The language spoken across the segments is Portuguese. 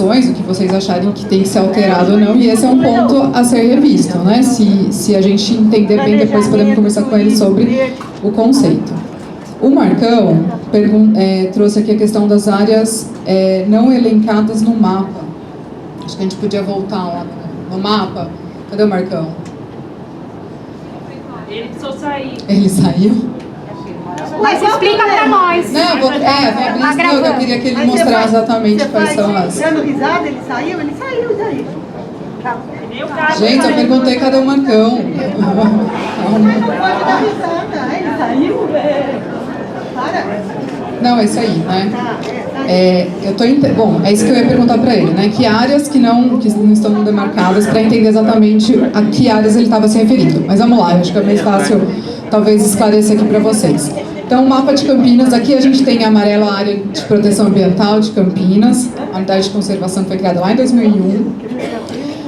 o que vocês acharem que tem que ser alterado ou não, e esse é um ponto a ser revisto, né? Se a gente entender bem, depois podemos conversar com ele sobre o conceito. O Marcão trouxe aqui a questão das áreas não elencadas no mapa. Acho que a gente podia voltar lá no mapa. Cadê o Marcão? Ele precisou sair. Ele saiu? Mas explica pra nós. Não, eu queria que ele mostrasse exatamente quais são as... Dando risada, ele saiu e daí? Gente, eu perguntei cadê o Marcão. Mas não pode dar risada. Ele saiu, para. Não, é isso aí, né? Bom, é isso que eu ia perguntar para ele, né? Que áreas que não estão demarcadas, para entender exatamente a que áreas ele estava se referindo. Mas vamos lá, eu acho que é mais fácil, talvez, esclarecer aqui para vocês. Então, o mapa de Campinas, aqui a gente tem a amarela área de proteção ambiental de Campinas, a unidade de conservação que foi criada lá em 2001.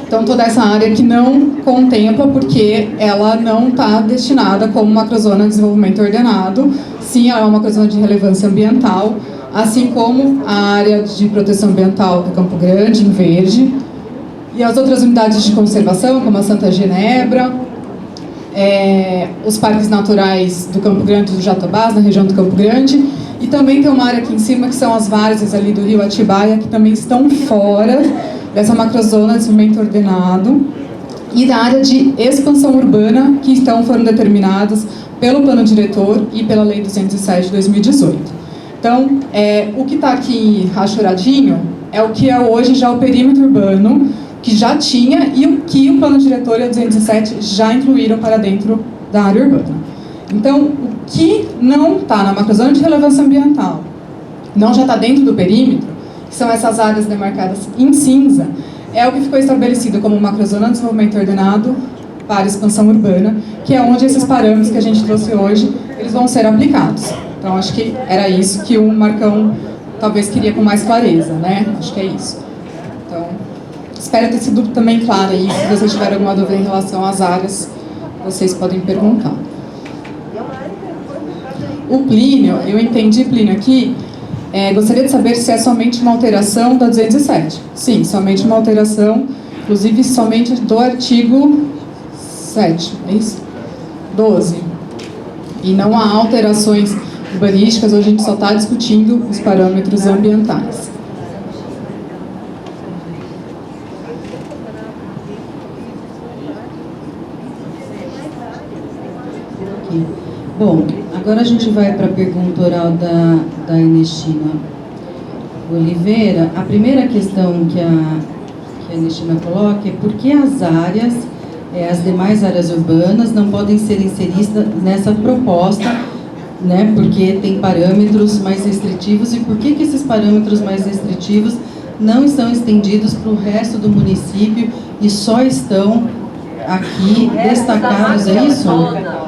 Então, toda essa área que não contempla, porque ela não está destinada como macrozona de desenvolvimento ordenado. Sim, ela é uma macrozona de relevância ambiental, assim como a área de proteção ambiental do Campo Grande, em verde, e as outras unidades de conservação, como a Santa Genebra, os parques naturais do Campo Grande e do Jatobás, na região do Campo Grande, e também tem uma área aqui em cima, que são as várzeas ali do rio Atibaia, que também estão fora dessa macrozona de desenvolvimento ordenado, e da área de expansão urbana, que foram determinadas pelo Plano Diretor e pela Lei 207 de 2018. Então, o que está aqui rachuradinho é o que é hoje já o perímetro urbano, que já tinha, e o que o Plano Diretor e a 207 já incluíram para dentro da área urbana. Então, o que não está na macrozona de relevância ambiental, não já está dentro do perímetro, que são essas áreas demarcadas em cinza, é o que ficou estabelecido como macrozona de desenvolvimento ordenado para expansão urbana, que é onde esses parâmetros que a gente trouxe hoje, eles vão ser aplicados. Então, acho que era isso que o Marcão talvez queria com mais clareza, né? Acho que é isso. Então, espero ter sido também claro aí. Se vocês tiverem alguma dúvida em relação às áreas, vocês podem perguntar. O Plínio, eu entendi, Plínio, aqui, gostaria de saber se é somente uma alteração da 207. Sim, somente uma alteração, inclusive somente do artigo 7, é isso? 12. E não há alterações urbanísticas, hoje a gente só está discutindo os parâmetros ambientais. Bom, agora a gente vai para a pergunta oral da Ernestina Oliveira. A primeira questão que a Ernestina coloca é por que as áreas, as demais áreas urbanas, não podem ser inseridas nessa proposta, né? Porque tem parâmetros mais restritivos, e por que esses parâmetros mais restritivos não estão estendidos para o resto do município e só estão aqui destacados, é isso?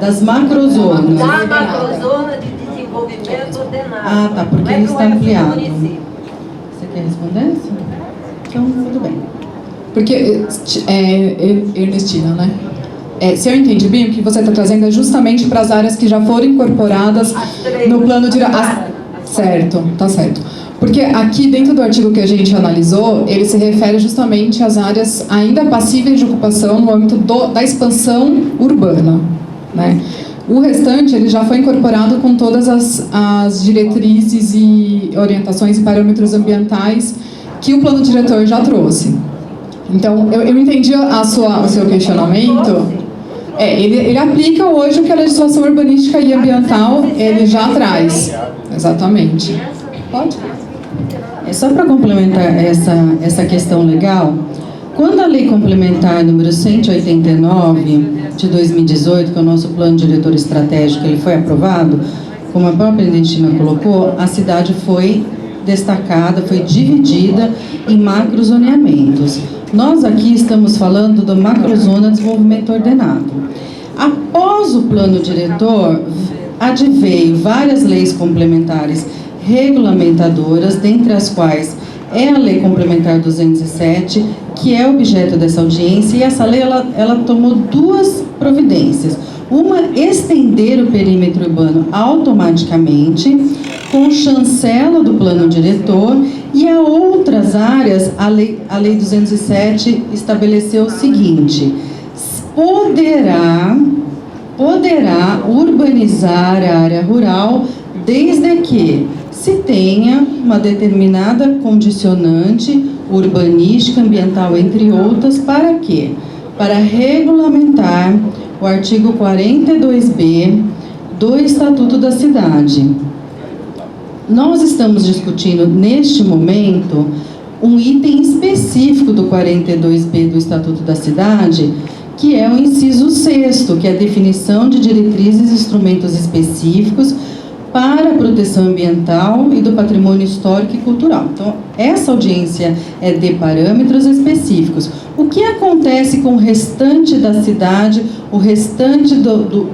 Das macrozonas. Da macrozona de desenvolvimento ordenado. Ah, tá, porque ele está ampliado. Você quer responder isso? Então, tudo bem. Porque, Ernestina, né? Se eu entendi bem, o que você está trazendo é justamente para as áreas que já foram incorporadas no plano de... certo, tá certo. Porque aqui, dentro do artigo que a gente analisou, ele se refere justamente às áreas ainda passíveis de ocupação no âmbito da expansão urbana, né? O restante, ele já foi incorporado com todas as diretrizes e orientações e parâmetros ambientais que o plano diretor já trouxe. Então, eu entendi o seu questionamento. Ele aplica hoje o que a legislação urbanística e ambiental ele já traz. Exatamente. Pode? Só para complementar essa questão legal, quando a Lei Complementar número 189 de 2018, que é o nosso Plano Diretor Estratégico, ele foi aprovado, como a própria Ernestina colocou, a cidade foi destacada, foi dividida em macrozoneamentos. Nós aqui estamos falando da macrozona de desenvolvimento ordenado. Após o plano diretor, adveio várias leis complementares regulamentadoras, dentre as quais é a Lei Complementar 207, que é objeto dessa audiência, e essa lei ela tomou duas providências. Uma, estender o perímetro urbano automaticamente, com chancela do plano diretor, E a outras áreas, a lei 207 estabeleceu o seguinte: poderá urbanizar a área rural desde que se tenha uma determinada condicionante urbanística, ambiental, entre outras, para quê? Para regulamentar o artigo 42b do Estatuto da Cidade. Nós estamos discutindo, neste momento, um item específico do 42b do Estatuto da Cidade, que é o inciso 6º, que é a definição de diretrizes e instrumentos específicos para a proteção ambiental e do patrimônio histórico e cultural. Então, essa audiência é de parâmetros específicos. O que acontece com o restante da cidade, o restante do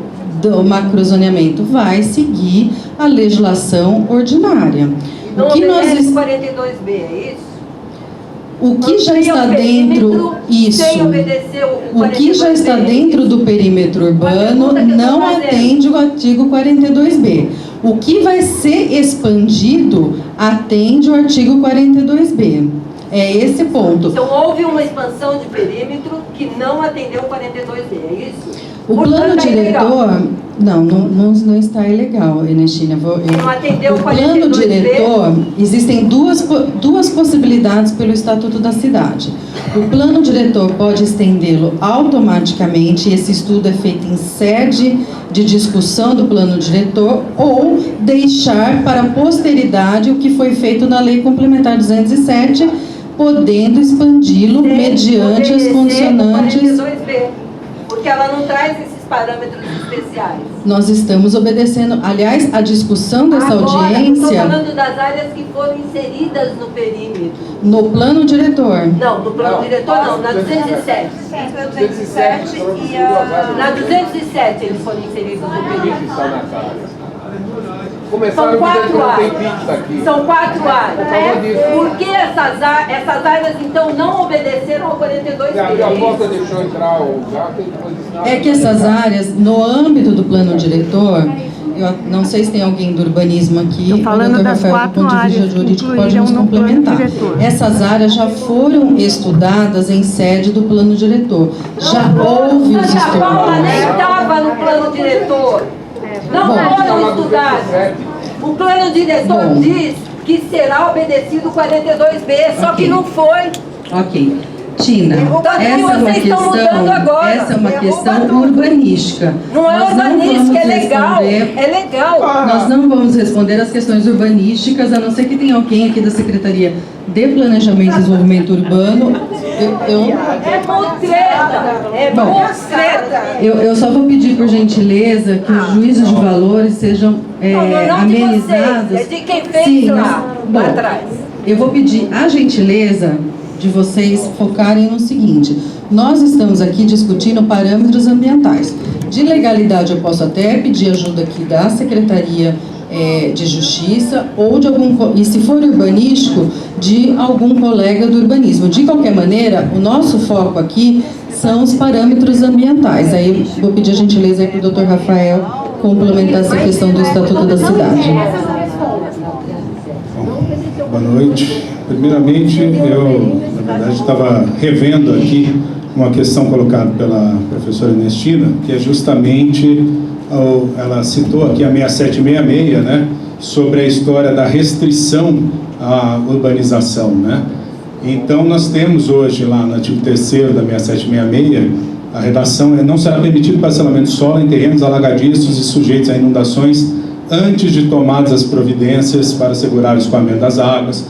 macrozoneamento? Vai seguir a legislação ordinária. Não O que obedece nós 42B, é isso? O que já está dentro, isso, o que já está dentro do perímetro urbano não atende o artigo 42b. O que vai ser expandido atende o artigo 42b. É esse ponto. Então houve uma expansão de perímetro que não atendeu o 42b, é isso? O plano diretor, não está ilegal, Ernestina. Não atendeu o plano 42B? Diretor, existem duas possibilidades pelo Estatuto da Cidade. O plano diretor pode estendê-lo automaticamente, esse estudo é feito em sede de discussão do plano diretor, ou deixar para a posteridade o que foi feito na Lei Complementar 207, podendo expandi-lo mediante as condicionantes. 42B, porque ela não traz esses parâmetros especiais. Nós estamos obedecendo, aliás, a discussão dessa audiência... Estou falando das áreas que foram inseridas no perímetro. No plano diretor. Não, no plano diretor não, na 207. Na 207 e a... Na 207 eles foram inseridos no perímetro. Começaram dizendo que não tem pizza aqui. São 4 áreas. Por causa disso. Por que essas áreas, então, não obedeceram ao 42B? A porta deixou entrar o gato e depois disse nada. É que essas áreas, no âmbito do plano diretor, eu não sei se tem alguém do urbanismo aqui, Tô falando o Dr. das Rafael, do 4 ponto de vista áreas jurídico, que pode nos incluíram no plano complementar. diretor. Essas áreas já foram estudadas em sede do plano diretor. Já houve os Santa Paula nem estudos. estava no plano diretor. Não Bom. foram estudados. O plano diretor Bom. diz que será obedecido o 42B, só que Ok. não foi. Ok. Tina, Tanto que essa é uma vocês estão mudando agora. essa é uma questão Derruba tudo. urbanística. Não é Nós urbanística, vamos é legal. responder- É legal. Nós não vamos responder as questões urbanísticas, a não ser que tenha alguém aqui da Secretaria de Planejamento e Desenvolvimento Urbano. É mutreta. É Bom, mutreta. Eu só vou pedir, por gentileza, que os juízos de valores sejam Não de amenizados. vocês, é de quem fez Sim, lá bom, atrás. eu vou pedir a gentileza de vocês focarem no seguinte: nós estamos aqui discutindo parâmetros ambientais. De legalidade, eu posso até pedir ajuda aqui da Secretaria de Justiça ou de e se for urbanístico, de algum colega do urbanismo. De qualquer maneira, o nosso foco aqui são os parâmetros ambientais. Aí vou pedir a gentileza para o Dr. Rafael complementar essa questão do Estatuto da Cidade. Boa noite. Primeiramente, eu, na verdade, estava revendo aqui uma questão colocada pela professora Ernestina, que é justamente, ela citou aqui a 6766, né, sobre a história da restrição à urbanização, né. Então, nós temos hoje, lá no artigo 3º da 6766, a redação é: não será permitido parcelamento de solo em terrenos alagadiços e sujeitos a inundações antes de tomadas as providências para assegurar o escoamento das águas,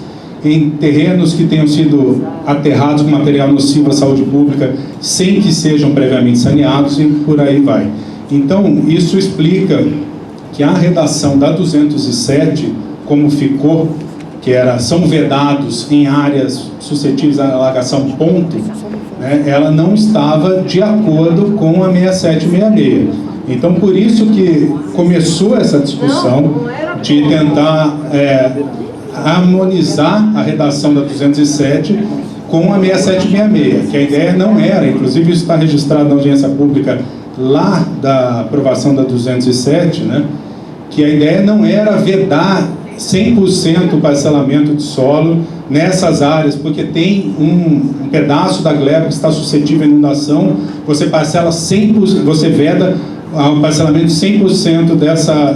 em terrenos que tenham sido aterrados com material nocivo à saúde pública sem que sejam previamente saneados, e por aí vai. Então, isso explica que a redação da 207, como ficou, que são vedados em áreas suscetíveis à alagação ponto, né, ela não estava de acordo com a 6766. Então, por isso que começou essa discussão de tentar harmonizar a redação da 207 com a 6766, que a ideia não era, inclusive isso está registrado na audiência pública lá da aprovação da 207, né, que a ideia não era vedar 100% o parcelamento de solo nessas áreas, porque tem um pedaço da gleba que está suscetível à inundação, você parcela 100%, você veda o parcelamento de 100%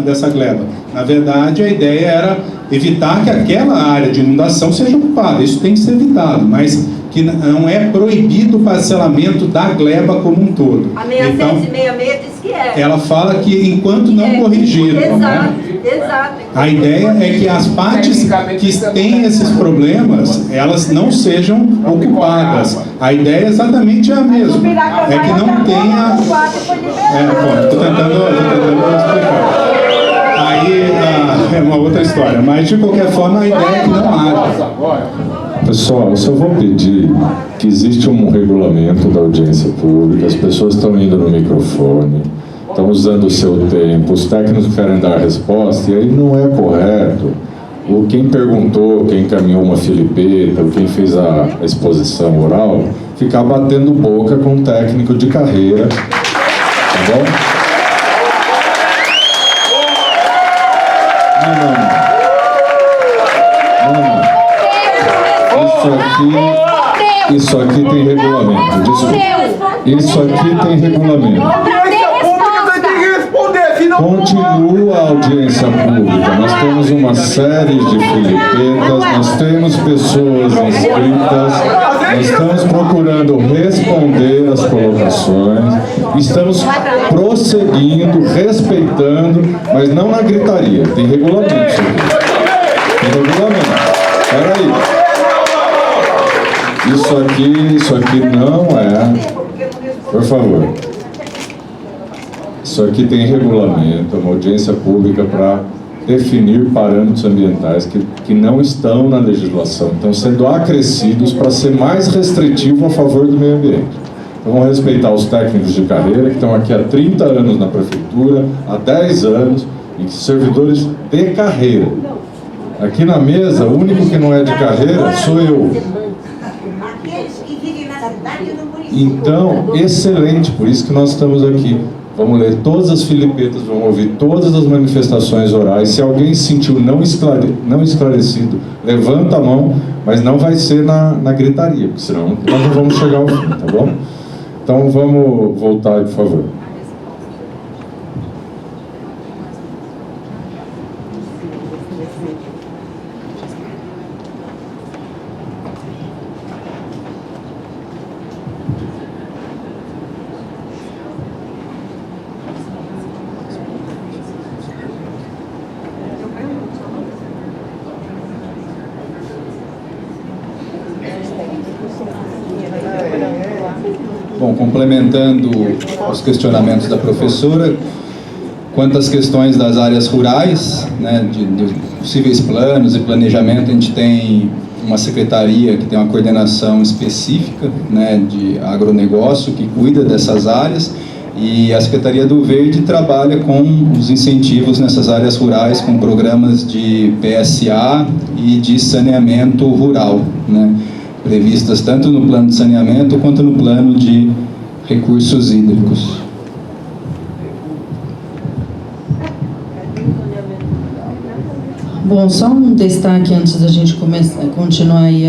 dessa gleba. Na verdade, a ideia era evitar que aquela área de inundação seja ocupada. Isso tem que ser evitado, mas que não é proibido o parcelamento da gleba como um todo. A 6766 diz que é. Ela fala que enquanto não corrigido. Exato, né? exato. A ideia é que as partes que têm esses problemas, elas não sejam ocupadas. A ideia é exatamente a mesma. É que não tenha... Estou tentando explicar. Aí é uma outra história, mas de qualquer forma a ideia é que não haja. Pessoal, eu só vou pedir que existe um regulamento da audiência pública, as pessoas estão indo no microfone, estão usando o seu tempo, os técnicos querem dar a resposta, e aí não é correto quem perguntou, quem encaminhou uma filipeta, ou quem fez a exposição oral, ficar batendo boca com um técnico de carreira, tá bom? Não. Isso aqui tem regulamento. Desculpa. Isso aqui tem regulamento. Continua a audiência pública. Nós temos uma série de filipetas, nós temos pessoas inscritas, nós estamos procurando responder as colocações, estamos prosseguindo, respeitando, mas não na gritaria. Tem regulamento isso aqui. Tem regulamento. Espera aí. Isso aqui não é... Por favor. Isso aqui tem regulamento, uma audiência pública para definir parâmetros ambientais que não estão na legislação, estão sendo acrescidos para ser mais restritivo a favor do meio ambiente. Então vamos respeitar os técnicos de carreira que estão aqui há 30 anos na prefeitura, há 10 anos, e servidores de carreira. Aqui na mesa, o único que não é de carreira sou eu. Então, excelente, por isso que nós estamos aqui. Vamos ler todas as filipetas, vamos ouvir todas as manifestações orais. Se alguém se sentiu não esclarecido, levanta a mão, mas não vai ser na gritaria, porque senão nós não vamos chegar ao fim, tá bom? Então vamos voltar, por favor. Bom, complementando os questionamentos da professora, quanto às questões das áreas rurais, né, de possíveis planos e planejamento, a gente tem uma secretaria que tem uma coordenação específica, né, de agronegócio, que cuida dessas áreas, e a Secretaria do Verde trabalha com os incentivos nessas áreas rurais, com programas de PSA e de saneamento rural, né, previstas tanto no plano de saneamento quanto no plano de recursos hídricos. Bom, só um destaque antes da gente continuar aí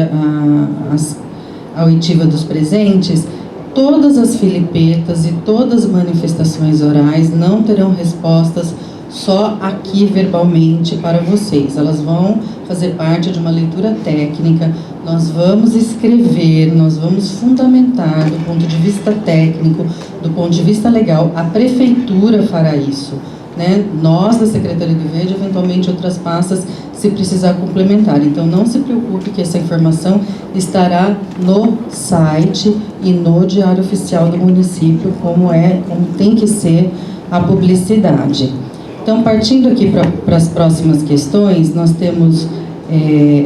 a oitiva dos presentes. Todas as filipetas e todas as manifestações orais não terão respostas só aqui verbalmente para vocês. Elas vão fazer parte de uma leitura técnica, nós vamos escrever, nós vamos fundamentar do ponto de vista técnico, do ponto de vista legal. A prefeitura fará isso, né? Nós da Secretaria do Verde, eventualmente outras pastas, se precisar complementar. Então não se preocupe que essa informação estará no site e no Diário Oficial do município, como tem que ser a publicidade. Então, partindo aqui para as próximas questões, nós temos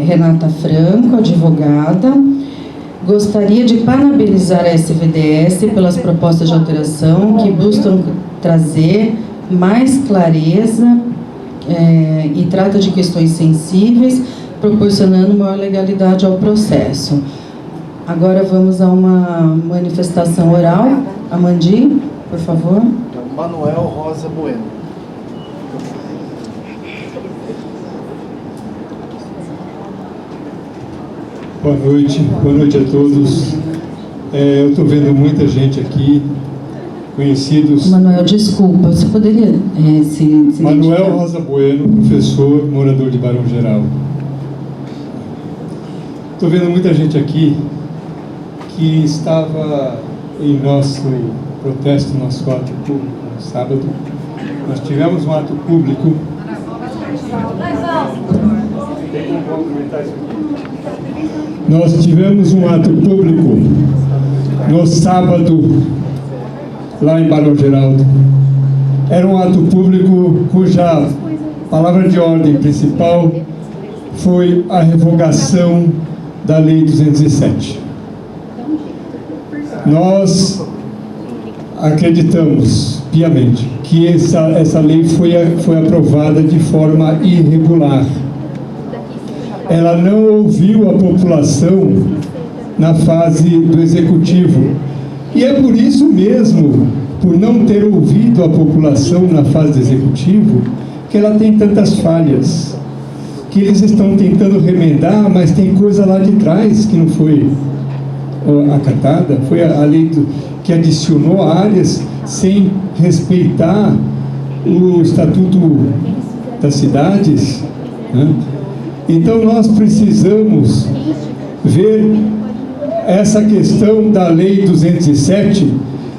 Renata Franco, advogada. Gostaria de parabenizar a SVDS pelas propostas de alteração que buscam trazer mais clareza e trata de questões sensíveis, proporcionando maior legalidade ao processo. Agora vamos a uma manifestação oral. Amandi, por favor. Manuel Rosa Bueno. Boa noite a todos. Eu estou vendo muita gente aqui, conhecidos. Manuel, desculpa, você poderia se Manuel Rosa Bueno, professor, morador de Barão Geraldo. Estou vendo muita gente aqui que estava em nosso protesto, nosso ato público no sábado. Nós tivemos um ato público. Nós tivemos um ato público no sábado, lá em Barão Geraldo. Era um ato público cuja palavra de ordem principal foi a revogação da Lei 207. Nós acreditamos piamente que essa lei foi aprovada de forma irregular. Ela não ouviu a população na fase do executivo. E é por isso mesmo, por não ter ouvido a população na fase do executivo, que ela tem tantas falhas. Que eles estão tentando remendar, mas tem coisa lá de trás que não foi acatada. Foi a lei que adicionou áreas sem respeitar o Estatuto das Cidades, né? Então nós precisamos ver essa questão da Lei 207,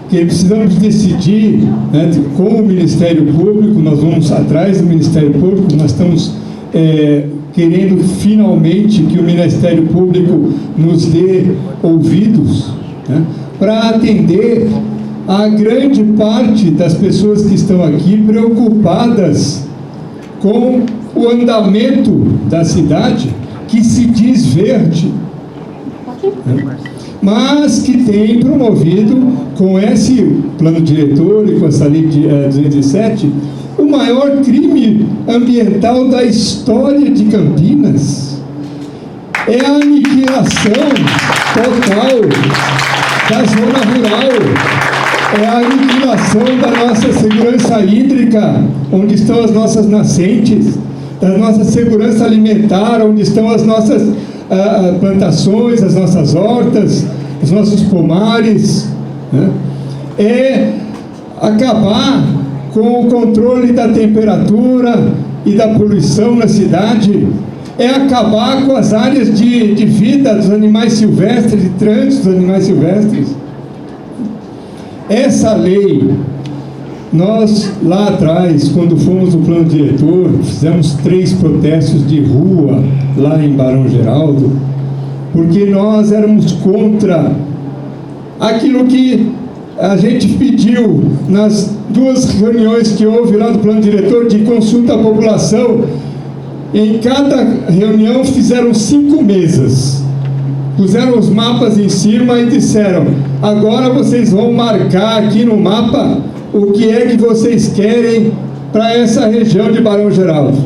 que precisamos decidir, né, com o Ministério Público. Nós vamos atrás do Ministério Público, nós estamos querendo finalmente que o Ministério Público nos dê ouvidos, né, para atender a grande parte das pessoas que estão aqui preocupadas com o andamento da cidade, que se diz verde, mas que tem promovido, com esse plano diretor e com essa lei de 207, o maior crime ambiental da história de Campinas. É a aniquilação total da zona rural. É a aniquilação da nossa segurança hídrica, onde estão as nossas nascentes, da nossa segurança alimentar, onde estão as nossas plantações, as nossas hortas, os nossos pomares, né? É acabar com o controle da temperatura e da poluição na cidade, é acabar com as áreas de vida dos animais silvestres, de trânsito dos animais silvestres. Essa lei, nós lá atrás, quando fomos no plano diretor, fizemos 3 protestos de rua lá em Barão Geraldo, porque nós éramos contra aquilo que a gente pediu nas 2 reuniões que houve lá do plano diretor de consulta à população. Em cada reunião fizeram 5 mesas. Puseram os mapas em cima e disseram: agora vocês vão marcar aqui no mapa o que é que vocês querem para essa região de Barão Geraldo.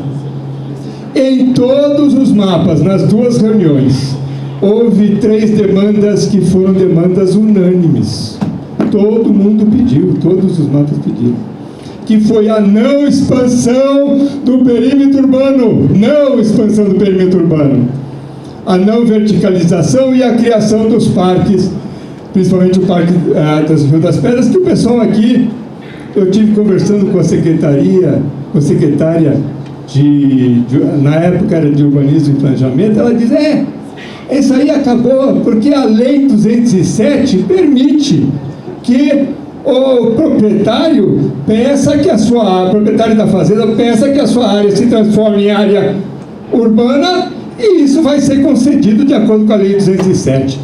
Em todos os mapas, nas 2 reuniões, houve 3 demandas que foram demandas unânimes. Todo mundo pediu, todos os mapas pediram. Que foi a não expansão do perímetro urbano. Não expansão do perímetro urbano. A não verticalização e a criação dos parques, principalmente o Parque das Rio das Pedras, que o pessoal aqui, eu tive conversando com a secretária na época era de urbanismo e planejamento, ela diz, isso aí acabou, porque a Lei 207 permite que o proprietário peça que proprietário da fazenda peça que a sua área se transforme em área urbana, e isso vai ser concedido de acordo com a Lei 207.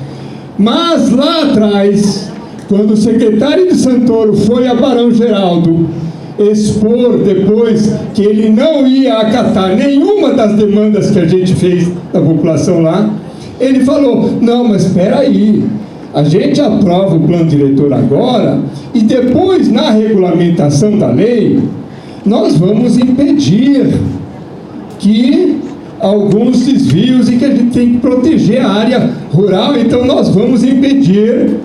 Mas lá atrás, quando o secretário de Santoro foi a Barão Geraldo expor depois que ele não ia acatar nenhuma das demandas que a gente fez da população lá, ele falou: não, mas espera aí, a gente aprova o plano diretor agora e depois, na regulamentação da lei, nós vamos impedir que alguns desvios e que a gente tem que proteger a área rural, então nós vamos impedir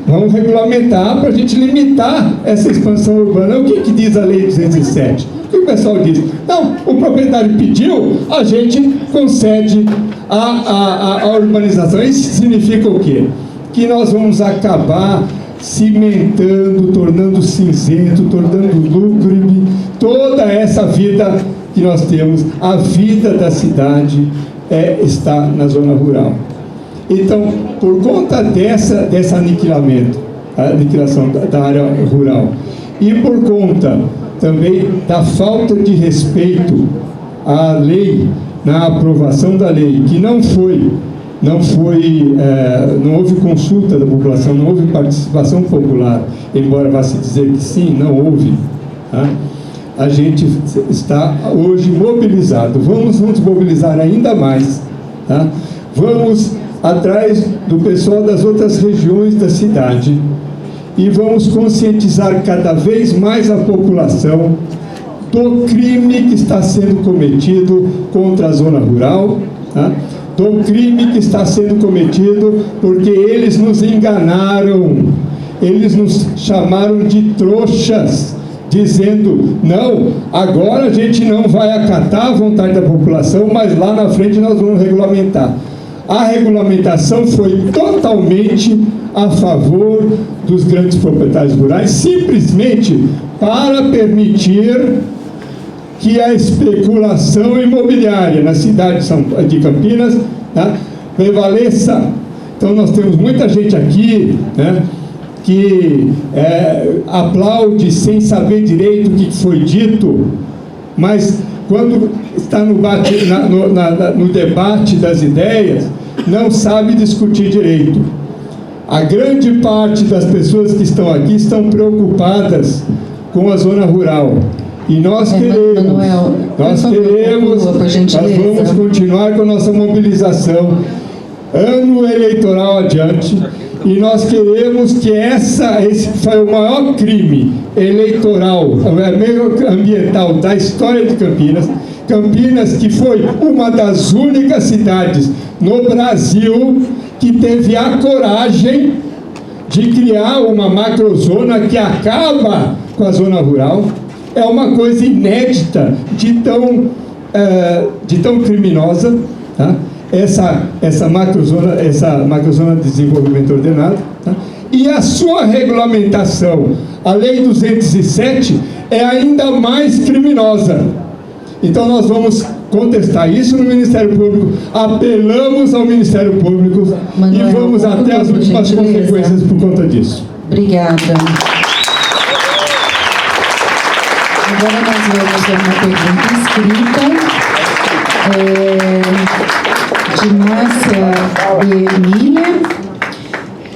vamos regulamentar para a gente limitar essa expansão urbana. O que diz a Lei 207? Porque o pessoal diz, não, o proprietário pediu, a gente concede a urbanização. Isso significa o quê? Que nós vamos acabar cimentando, tornando cinzento, tornando lúgubre toda essa vida que nós temos. A vida da cidade está na zona rural. Então, por conta desse aniquilamento, a aniquilação da área rural, e por conta também da falta de respeito à lei, na aprovação da lei, que não houve consulta da população, não houve participação popular, embora vá se dizer que sim, não houve, tá? A gente está hoje mobilizado. Vamos mobilizar ainda mais, tá? Vamos atrás do pessoal das outras regiões da cidade e vamos conscientizar cada vez mais a população do crime que está sendo cometido contra a zona rural, tá? Do crime que está sendo cometido porque eles nos enganaram, eles nos chamaram de trouxas, dizendo, não, agora a gente não vai acatar a vontade da população, mas lá na frente nós vamos regulamentar. A regulamentação foi totalmente a favor dos grandes proprietários rurais, simplesmente para permitir que a especulação imobiliária na cidade de Campinas, tá, prevaleça. Então nós temos muita gente aqui, né, que aplaude sem saber direito o que foi dito, mas quando está no debate das ideias, não sabe discutir direito. A grande parte das pessoas que estão aqui estão preocupadas com a zona rural. E nós queremos, nós vamos continuar com a nossa mobilização, ano eleitoral adiante, e nós queremos que esse foi o maior crime eleitoral, meio ambiental da história de Campinas. Campinas, que foi uma das únicas cidades no Brasil que teve a coragem de criar uma macrozona que acaba com a zona rural. É uma coisa inédita, de tão criminosa, tá? essa macrozona de desenvolvimento ordenado, tá? E a sua regulamentação, a Lei 207, é ainda mais criminosa. Então nós vamos contestar isso no Ministério Público, apelamos ao Ministério Público, Manuel, e vamos até as últimas consequências por conta disso. Obrigada. Agora nós vamos ver uma pergunta escrita de Márcia Emília.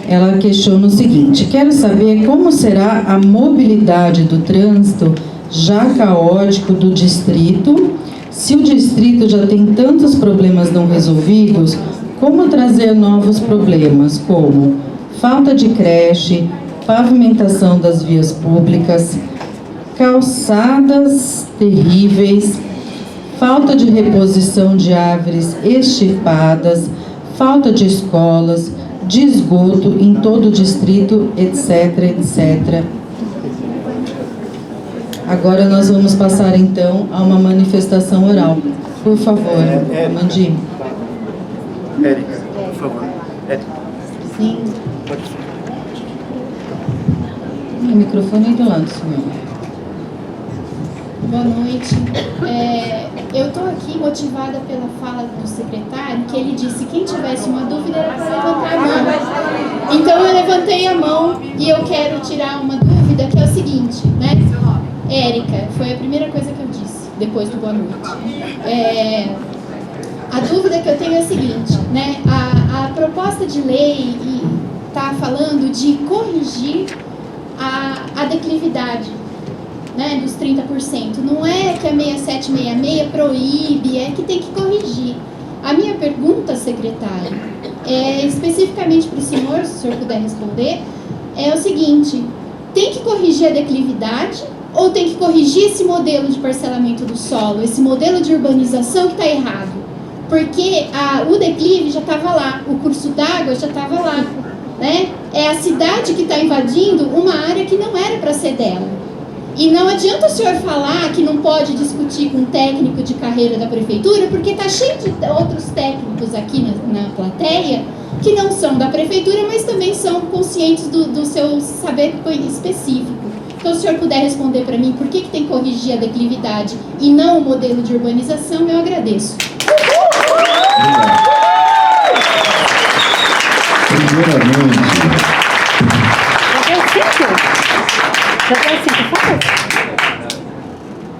Ela questiona o seguinte: quero saber como será a mobilidade do trânsito já caótico do distrito. Se o distrito já tem tantos problemas não resolvidos, como trazer novos problemas, como falta de creche, pavimentação das vias públicas, calçadas terríveis, falta de reposição de árvores extirpadas, falta de escolas, de esgoto em todo o distrito, etc, etc. Agora nós vamos passar então a uma manifestação oral. Por favor, Mandi. Érica, por favor. Érica. Sim. O microfone é do lado, senhor. Boa noite. Eu estou aqui motivada pela fala do secretário, que ele disse que quem tivesse uma dúvida era para levantar a mão. Então eu levantei a mão e eu quero tirar uma dúvida, que é o seguinte, né? Érica, foi a primeira coisa que eu disse, depois do boa noite. A dúvida que eu tenho é a seguinte, né? A proposta de lei está falando de corrigir a declividade, né, dos 30%. Não é que a 6766 proíbe, é que tem que corrigir. A minha pergunta, secretário, especificamente para o senhor, se o senhor puder responder, é o seguinte: tem que corrigir a declividade ou tem que corrigir esse modelo de parcelamento do solo, esse modelo de urbanização que está errado? Porque o declive já estava lá, o curso d'água já estava lá, né? É a cidade que está invadindo uma área que não era para ser dela. E não adianta o senhor falar que não pode discutir com um técnico de carreira da prefeitura, porque está cheio de outros técnicos aqui na plateia que não são da prefeitura, mas também são conscientes do seu saber específico. Então, se o senhor puder responder para mim por que tem que corrigir a declividade e não o modelo de urbanização, eu agradeço.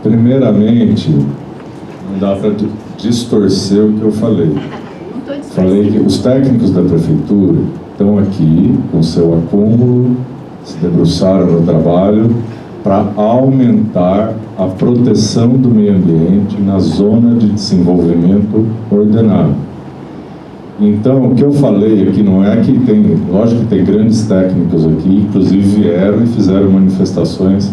Primeiramente, não dá para distorcer o que eu falei. Falei que os técnicos da prefeitura estão aqui com seu acúmulo, se debruçaram no trabalho para aumentar a proteção do meio ambiente na zona de desenvolvimento ordenado. Então, o que eu falei aqui não é que tem, lógico que tem grandes técnicos aqui, inclusive vieram e fizeram manifestações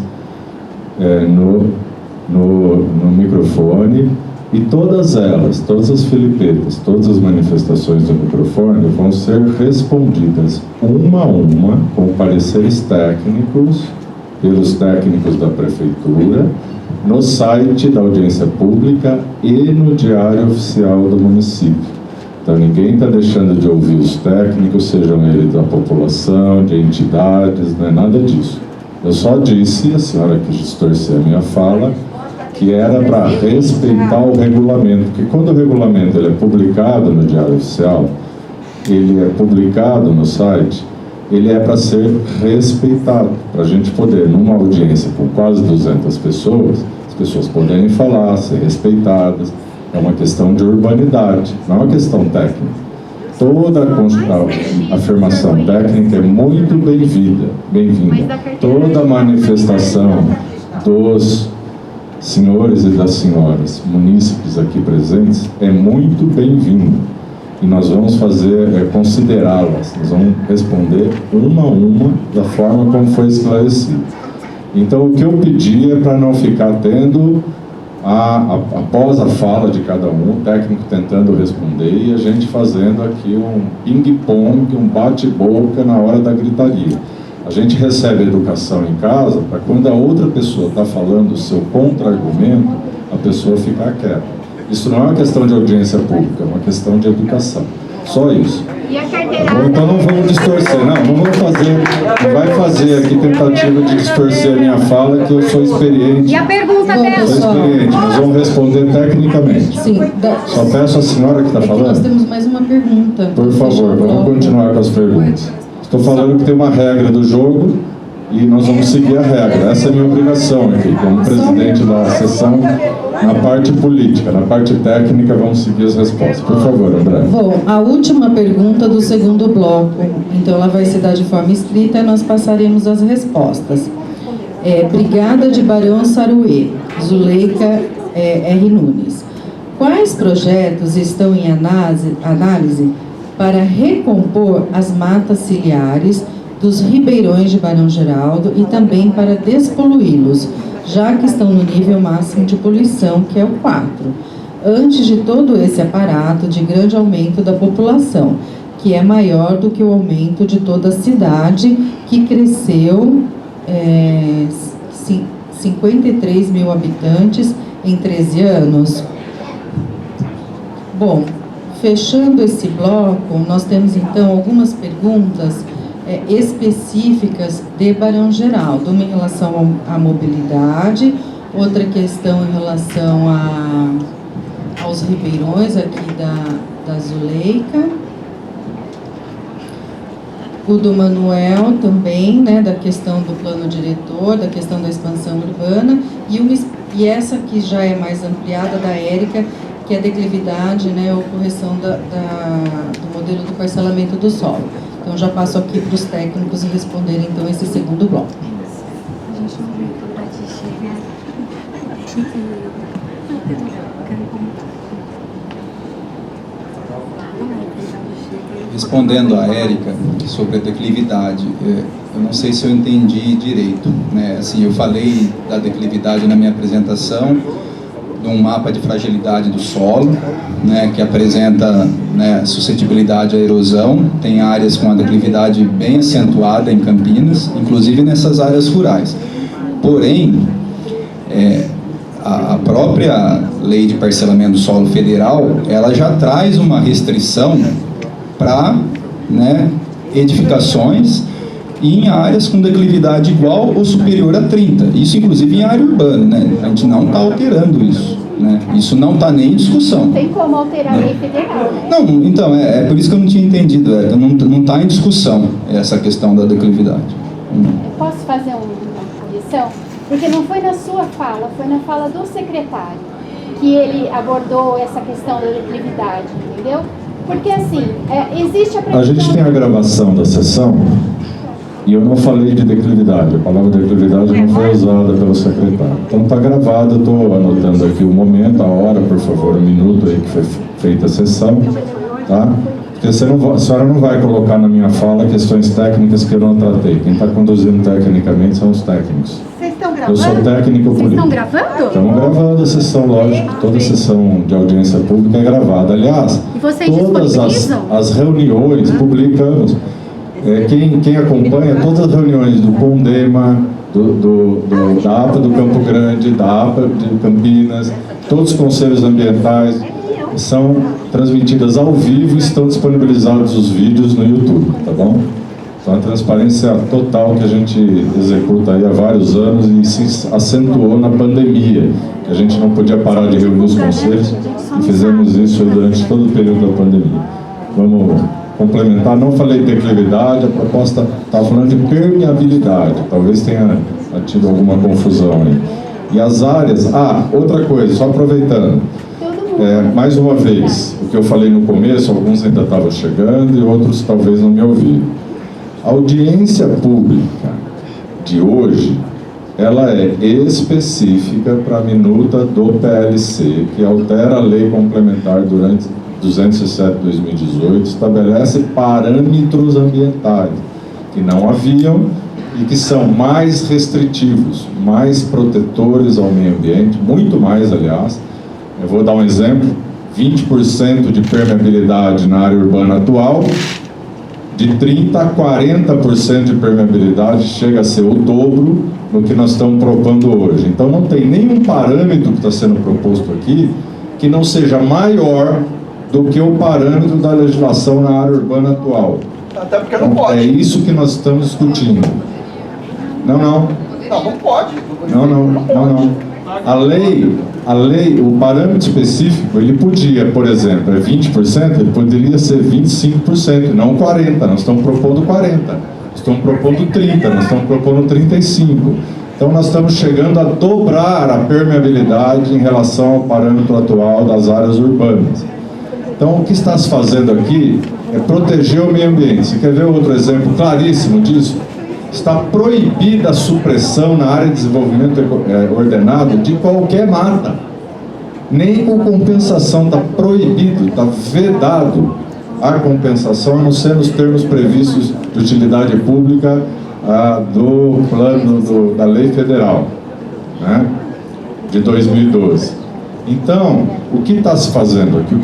no microfone, e todas elas, todas as filipetas, todas as manifestações do microfone vão ser respondidas uma a uma com pareceres técnicos pelos técnicos da prefeitura no site da audiência pública e no diário oficial do município. Então ninguém está deixando de ouvir os técnicos, sejam eles da população, de entidades, não é nada disso. Eu só disse, a senhora quis distorcer a minha fala, que era para respeitar o regulamento, porque quando o regulamento ele é publicado no Diário Oficial, ele é publicado no site, ele é para ser respeitado, para a gente poder, numa audiência com quase 200 pessoas, as pessoas poderem falar, ser respeitadas. É uma questão de urbanidade, não é uma questão técnica. Toda a afirmação técnica é muito bem-vinda. Toda manifestação dos senhores e das senhoras munícipes aqui presentes é muito bem-vinda. E nós vamos considerá-las, nós vamos responder uma a uma da forma como foi esclarecido. Então, o que eu pedi é para não ficar tendo, após a fala de cada um, o técnico tentando responder e a gente fazendo aqui um ping-pong, um bate-boca na hora da gritaria. A gente recebe educação em casa para quando a outra pessoa está falando o seu contra-argumento, a pessoa ficar quieta. Isso não é uma questão de audiência pública, é uma questão de educação. Só isso. Então não vamos distorcer, não vamos fazer, não vai fazer aqui tentativa de distorcer a minha fala, que eu sou experiente. E a pergunta dela? Sou experiente, nós vamos responder tecnicamente. Sim, só peço à senhora que está falando. Nós temos mais uma pergunta. Por favor, vamos continuar com as perguntas. Estou falando que tem uma regra do jogo e nós vamos seguir a regra. Essa é a minha obrigação aqui, como presidente da sessão, na parte política. Na parte técnica, vamos seguir as respostas. Por favor, André. Bom, a última pergunta do segundo bloco, então ela vai se dar de forma escrita e nós passaremos as respostas. Brigada de Barão Saruê, Zuleika R. Nunes. Quais projetos estão em análise para recompor as matas ciliares dos ribeirões de Barão Geraldo e também para despoluí-los, já que estão no nível máximo de poluição, que é o 4, antes de todo esse aparato de grande aumento da população, que é maior do que o aumento de toda a cidade, que cresceu 53 mil habitantes em 13 anos. Bom, fechando esse bloco, nós temos então algumas perguntas específicas de Barão Geraldo, uma em relação à mobilidade, outra questão em relação aos ribeirões aqui da Zuleika, o do Manuel também, né, da questão do plano diretor, da questão da expansão urbana, e essa que já é mais ampliada, da Érica, que é a declividade, né, ou correção do modelo do parcelamento do solo. Então, já passo aqui para os técnicos responderem, então, esse segundo bloco. Respondendo a Érica sobre a declividade, eu não sei se eu entendi direito, né? Assim, eu falei da declividade na minha apresentação, de um mapa de fragilidade do solo, né, que apresenta, né, suscetibilidade à erosão. Tem áreas com a declividade bem acentuada em Campinas, inclusive nessas áreas rurais. Porém, a própria lei de parcelamento do solo federal, ela já traz uma restrição para, né, edificações em áreas com declividade igual ou superior a 30. Isso, inclusive, em área urbana, né? A gente não está alterando isso, né? Isso não está nem em discussão. Não tem como alterar a lei federal, né? Não, então, é por isso que eu não tinha entendido, não está em discussão essa questão da declividade. Eu posso fazer uma correção? Porque não foi na sua fala, foi na fala do secretário que ele abordou essa questão da declividade, entendeu? Porque, assim, existe a previsão... A gente tem a gravação da sessão e eu não falei de declividade. A palavra declividade não foi usada pelo secretário. Então está gravado, eu estou anotando aqui o momento, a hora, por favor, o minuto aí que foi feita a sessão, tá? Porque a senhora não vai colocar na minha fala questões técnicas que eu não tratei. Quem está conduzindo tecnicamente são os técnicos. Vocês estão gravando? Eu sou técnico político. Vocês estão gravando? Estamos gravando a sessão, lógico. Toda sessão de audiência pública é gravada. Aliás, E vocês todas disponibilizam? as reuniões publicamos. Quem acompanha todas as reuniões do Pondema, da APA do Campo Grande, da APA de Campinas, todos os conselhos ambientais são transmitidas ao vivo e estão disponibilizados os vídeos no YouTube, tá bom? Então a transparência total que a gente executa aí há vários anos e se acentuou na pandemia, que a gente não podia parar de reunir os conselhos e fizemos isso durante todo o período da pandemia. Vamos complementar, não falei de declividade, a proposta estava falando de permeabilidade, talvez tenha tido alguma confusão aí. E as áreas, outra coisa, só aproveitando, mais uma vez, o que eu falei no começo, alguns ainda estavam chegando e outros talvez não me ouviram. A audiência pública de hoje, ela é específica para a minuta do PLC, que altera a lei complementar durante 207/2018, estabelece parâmetros ambientais que não haviam e que são mais restritivos, mais protetores ao meio ambiente, muito mais, aliás. Eu vou dar um exemplo: 20% de permeabilidade na área urbana atual, de 30% a 40% de permeabilidade chega a ser o dobro do que nós estamos propondo hoje. Então não tem nenhum parâmetro que está sendo proposto aqui que não seja maior do que o parâmetro da legislação na área urbana atual. Até porque não pode. É isso que nós estamos discutindo. Não pode. Não. A lei, o parâmetro específico, ele podia, por exemplo, 20%, ele poderia ser 25%, não 40%. Nós estamos propondo 40%. Estamos propondo 30%, nós estamos propondo 35%. Então nós estamos chegando a dobrar a permeabilidade em relação ao parâmetro atual das áreas urbanas. Então o que está se fazendo aqui é proteger o meio ambiente. Você quer ver outro exemplo claríssimo disso? Está proibida a supressão na área de desenvolvimento ordenado de qualquer mata. Nem com compensação, está proibido, está vedado a compensação, a não ser nos termos previstos de utilidade pública do plano da lei federal, né, de 2012. Então, o que está se fazendo aqui?